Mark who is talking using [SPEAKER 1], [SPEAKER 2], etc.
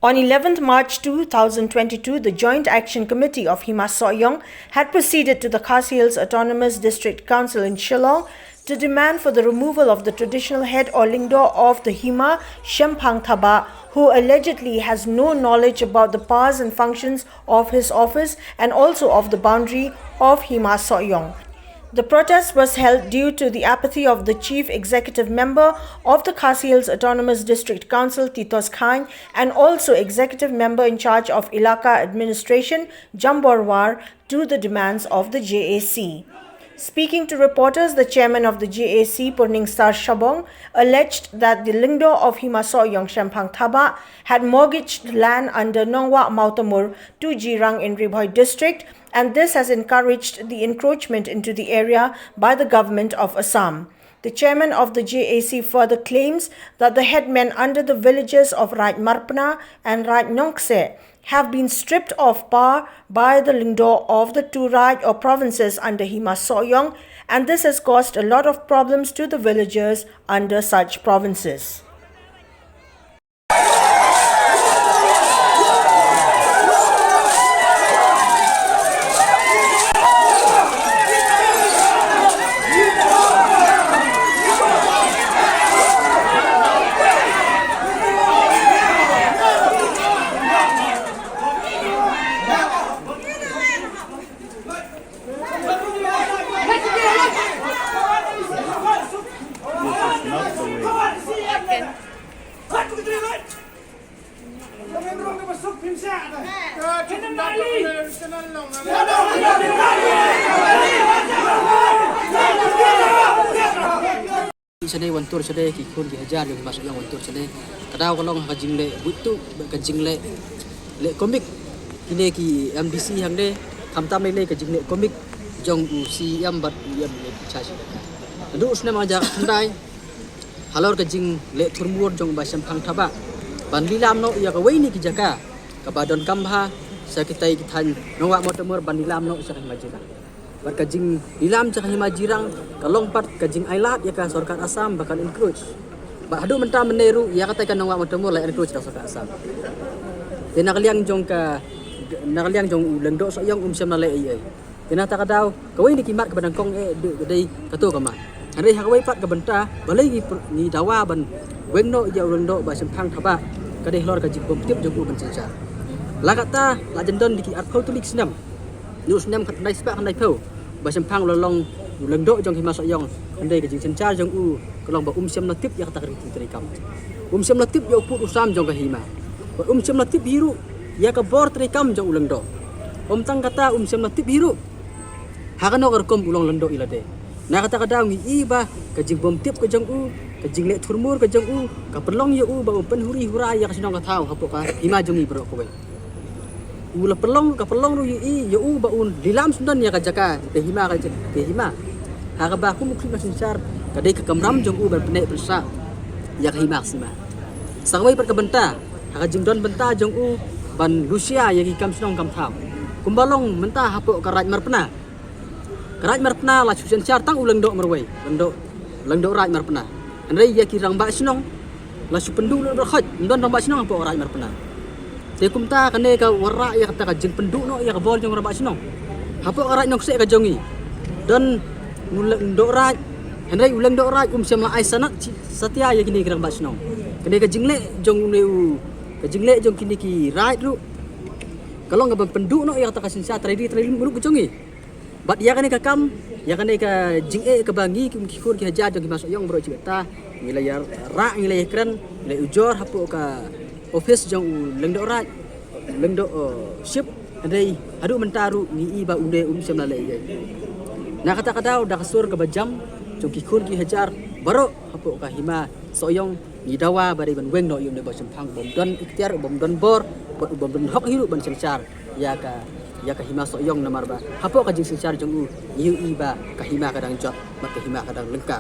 [SPEAKER 1] On 11th March 2022, the Joint Action Committee of Hima Soyong had proceeded to the Khasi Hills Autonomous District Council in Shillong to demand for the removal of the traditional head or lingdo of the Hima, Shempang Thaba, who allegedly has no knowledge about the powers and functions of his office and also of the boundary of Hima Soyong. The protest was held due to the apathy of the chief executive member of the Khasi Hills Autonomous District Council, Titos Khan, and also executive member in charge of Ilaka Administration, Jamborwar, to the demands of the JAC. Speaking to reporters, the chairman of the JAC, Purningstar Shabong, alleged that the lingdo of Hima Soyong Shempang Thaba had mortgaged land under Nongwa Mautamur to Jirang in Ribhoi district, and this has encouraged the encroachment into the area by the government of Assam. The chairman of the JAC further claims that the headmen under the villages of Raj Marpana and Raj Nongse have been stripped of power by the lingdo of the two Raj or provinces under Hima Soyong, and this has caused a lot of problems to the villagers under such provinces.
[SPEAKER 2] Sade wantur sade ki khun ki hajar yang masuk yang wantur sade kadau kalong ha jingle butu ka jingle le komik kine ki MDC hang de kamtam le ka jingle komik jong u si yam bat yam le chachi du usne ma ja khandai halor ka jing le thurmur jong ba Shempang Thaba ban lilam no ya ka weini ki jaka ka badon kambha sakitai ki than nowak motomor ban lilam no sa majira bat kajing dilam cak Hima Jirang kalong pat kajing ailat ya ka sarkat Assam bakal encroach ba hadu menta meneru ya kata kan nongwa motomor la encroach da sarkat Assam tena kaliang jong ka nakaliang jong lengdo soyong siam na le ai tena ta kadau kawai ni kimat ka badang kong de dei katu ka ma hari hakawai pat ka benta balai ni dawa ban wengno ya lengdo ba Shempang Thaba ka de lor ka jing bom tip jong ban sensa la kata la jendon diki at phau tulik snam news nam khat dai spa khan dai phau ba Shempang lolong lengdo jong Hima Soyong andai ka jing sencar jong u kalong ba siam natip ya kata kri kam siam natip ya put usam jong ka Hima ba siam natip biru ya ka bor tri kam jong lengdo tang kata siam natip biru hakano karkom ulong lengdo ilade na kata kada ngi iba ka jing bom tip ka jong u ka jing le thurmur ka jong u ka perlong ya u ba penhuri hurai ya ka sinong ka thau hapo ka Hima jong i bro ko ula pelong ka pelong ru i ya u ba un dilam sundan ya ka jaka te Hima ka te Hima ha ka ba ku mukli ka sinsar ka dei ka kamram jong u ban pene persa ya ka Hima sima sangwai per ka benta ha ka jingdon benta jong u ban Lucia ya ki kam sinong kam tham kumbalong menta hapo ka Raj Marpana la sinsar tang ulang do merwai lengdo Raj Marpana andai ya ki rang ba sinong la su pendu lo khaj ndon rang ba sinong hapo Raj Marpana te kumta kane ka wara ya kata ka jing penduk no ya ka bol jong rabak sinong hapo arak nok se ka jongi dan ulang do raj henrai ulang do raj siam la ai sanat satya ya kini ka rabak sinong kane ka jingle jong neu ka jingle jong kini ki raj ru kalau ngabang penduk no ya kata ka sinsa tradi muluk jongi bat ya kane ka kam ya kane ka jinge ka bangi ki khur ki hajar jong ki masuk yong bro cibeta wilayah ra wilayah keren wilayah ujor hapo ka office jong lengdo raj lengdo ship andai adu mentaru ni iba unde siam la le na kata kadau dak sur ke bajam jong ki khun ki hajar baro hapo ka Hima Soyong ni dawa bari ban weng no yum de ba Shempang bom don ikhtiar bom don bor bom don hok hiru ban sencar ya ka Hima Soyong namar ba hapo ka jing sencar jong u iba ka Hima kadang jot mat ka Hima kadang lengka